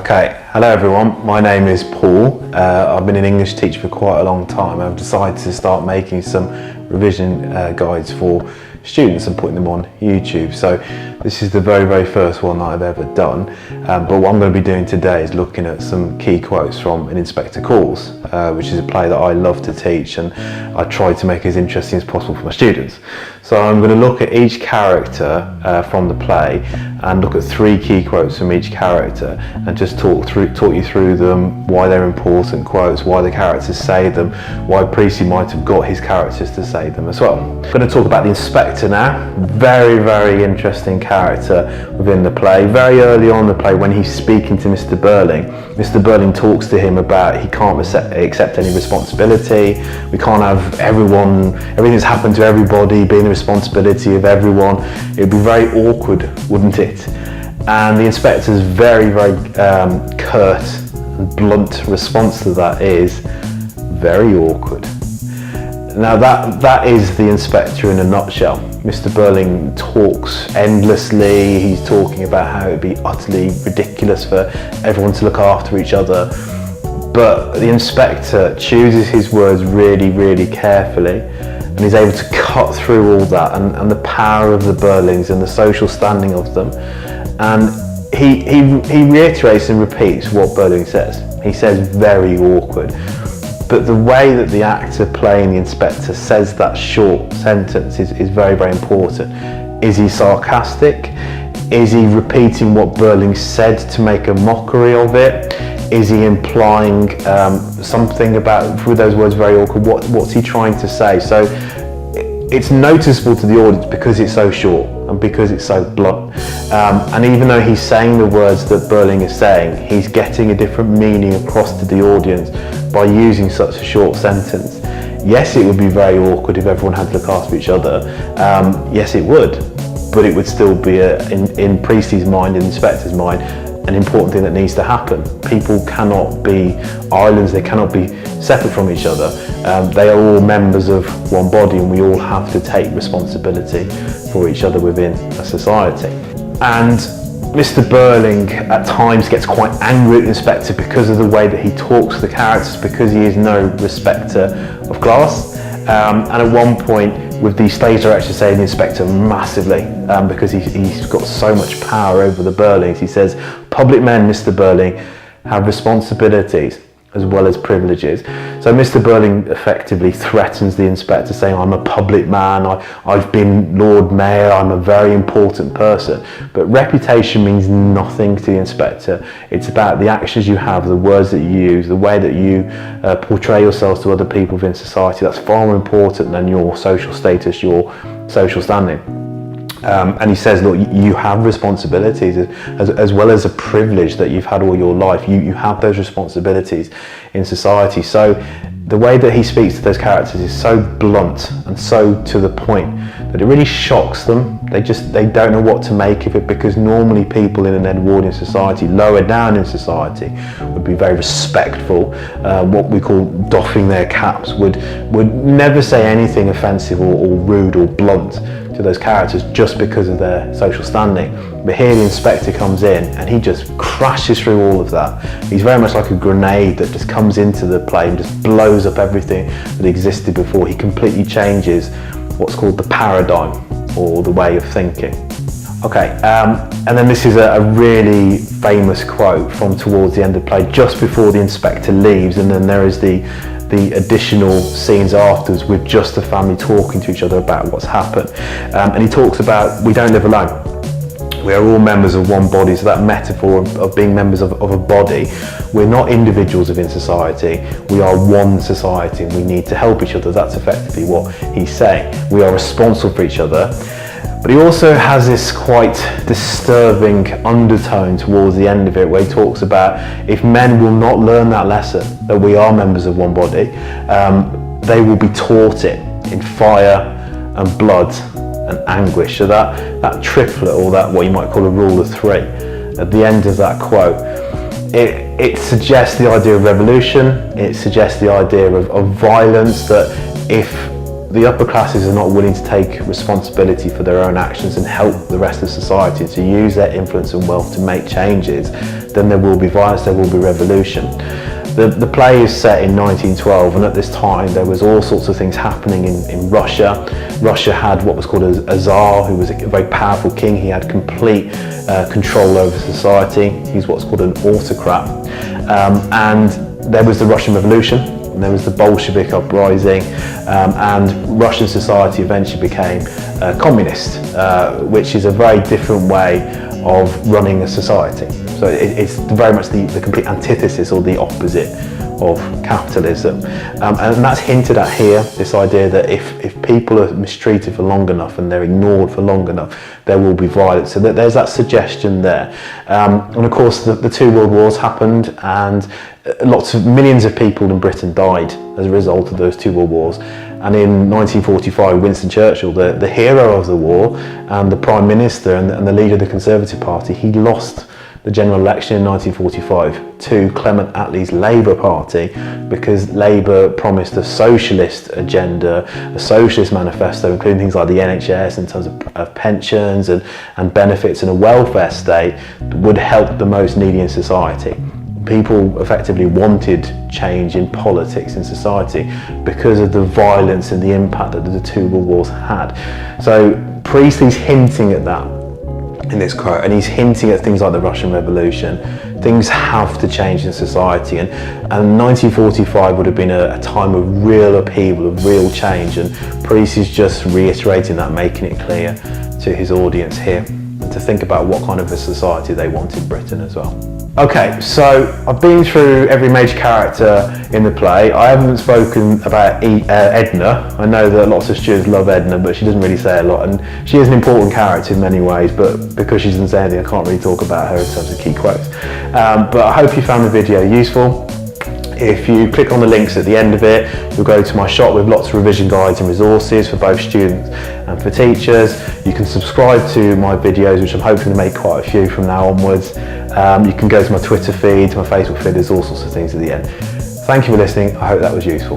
Okay, hello everyone, my name is Paul. I've been an English teacher for quite a long time. I've decided to start making some revision guides for students and putting them on YouTube. So this is the very first one that I've ever done. But what I'm going to be doing today is looking at some key quotes from An Inspector Calls, which is a play that I love to teach and I try to make as interesting as possible for my students. So I'm going to look at each character from the play and look at 3 key quotes from each character and just talk you through them, why they're important quotes, why the characters say them, why Priestley might have got his characters to say them as well. I'm going to talk about the Inspector now. Very interesting character within the play. Very early on in the play, when he's speaking to Mr. Birling, Mr. Birling talks to him about he can't accept any responsibility. We can't have everything's happened to everybody being the responsibility of everyone. It'd be very awkward, wouldn't it? And the Inspector's very curt and blunt response to that is very awkward. Now that is the Inspector in a nutshell. Mr. Birling talks endlessly. He's talking about how it'd be utterly ridiculous for everyone to look after each other. But the Inspector chooses his words really carefully, and he's able to cut through all that and the power of the Birlings and the social standing of them. And he reiterates and repeats what Birling says. He says very awkward. But the way that the actor playing the Inspector says that short sentence is very important. Is he sarcastic? Is he repeating what Birling said to make a mockery of it? Is he implying something about, through those words very awkward, what's he trying to say? So it's noticeable to the audience because it's so short and because it's so blunt. And even though he's saying the words that Birling is saying, he's getting a different meaning across to the audience by using such a short sentence. Yes, it would be very awkward if everyone had to look after each other. Yes, it would, but it would still be, in Priestley's mind, in the Inspector's mind, an important thing that needs to happen. People cannot be islands, they cannot be separate from each other. They are all members of one body and we all have to take responsibility for each other within a society. And Mr. Birling at times gets quite angry at the Inspector because of the way that he talks to the characters, because he is no respecter of class. And at one point, with the stage director saying the Inspector massively, because he's got so much power over the Birlings, he says, "Public men, Mr. Birling, have responsibilities as well as privileges." So Mr. Birling effectively threatens the Inspector, saying, "I'm a public man, I've been Lord Mayor, I'm a very important person." But reputation means nothing to the Inspector. It's about the actions you have, the words that you use, the way that you portray yourselves to other people within society. That's far more important than your social status, your social standing. And he says, look, you have responsibilities as well as a privilege that you've had all your life. You have those responsibilities in society. So the way that he speaks to those characters is so blunt and so to the point that it really shocks them. They don't know what to make of it, because normally people in an Edwardian society, lower down in society, would be very respectful, what we call doffing their caps, would never say anything offensive or rude or blunt to those characters just because of their social standing. But here the Inspector comes in and he just crashes through all of that. He's very much like a grenade that just comes into the play and just blows up everything that existed before. He completely changes what's called the paradigm, or the way of thinking. Okay, and then this is a really famous quote from towards the end of the play, just before the Inspector leaves, and then there is the additional scenes afterwards with just the family talking to each other about what's happened. And he talks about, we don't live alone. We are all members of one body. So that metaphor of being members of a body, we're not individuals within society, we are one society and we need to help each other. That's effectively what he's saying. We are responsible for each other. But he also has this quite disturbing undertone towards the end of it, where he talks about if men will not learn that lesson, that we are members of one body, they will be taught it in fire and blood and anguish. So that triplet, or that what you might call a rule of 3, at the end of that quote, it suggests the idea of revolution, it suggests the idea of violence, that if the upper classes are not willing to take responsibility for their own actions and help the rest of society to use their influence and wealth to make changes, then there will be violence, there will be revolution. The play is set in 1912, and at this time there was all sorts of things happening in Russia. Russia had what was called a Tsar, who was a very powerful king. He had complete control over society. He's what's called an autocrat. And there was the Russian Revolution, and there was the Bolshevik uprising, and Russian society eventually became communist, which is a very different way of running a society. So it's very much the complete antithesis or the opposite of capitalism. And that's hinted at here, this idea that if people are mistreated for long enough and they're ignored for long enough, there will be violence. So there's that suggestion there. And of course the two world wars happened, and millions of people in Britain died as a result of those two world wars. And in 1945, Winston Churchill, the hero of the war and the Prime Minister and the leader of the Conservative Party, he lost the general election in 1945 to Clement Attlee's Labour Party, because Labour promised a socialist agenda, a socialist manifesto, including things like the NHS in terms of pensions and benefits, and a welfare state that would help the most needy in society. People effectively wanted change in politics in society because of the violence and the impact that the two world wars had. So Priestley's hinting at that in this quote, and he's hinting at things like the Russian Revolution. Things have to change in society, and 1945 would have been a time of real upheaval, of real change, and Priestley's just reiterating that, making it clear to his audience here, and to think about what kind of a society they want in Britain as well. Okay, so I've been through every major character in the play. I haven't spoken about Edna. I know that lots of students love Edna, but she doesn't really say a lot, and she is an important character in many ways, but because she doesn't say anything, I can't really talk about her in terms of key quotes. But I hope you found the video useful. If you click on the links at the end of it, you'll go to my shop with lots of revision guides and resources for both students and for teachers. You can subscribe to my videos, which I'm hoping to make quite a few from now onwards. You can go to my Twitter feed, to my Facebook feed, there's all sorts of things at the end. Thank you for listening, I hope that was useful.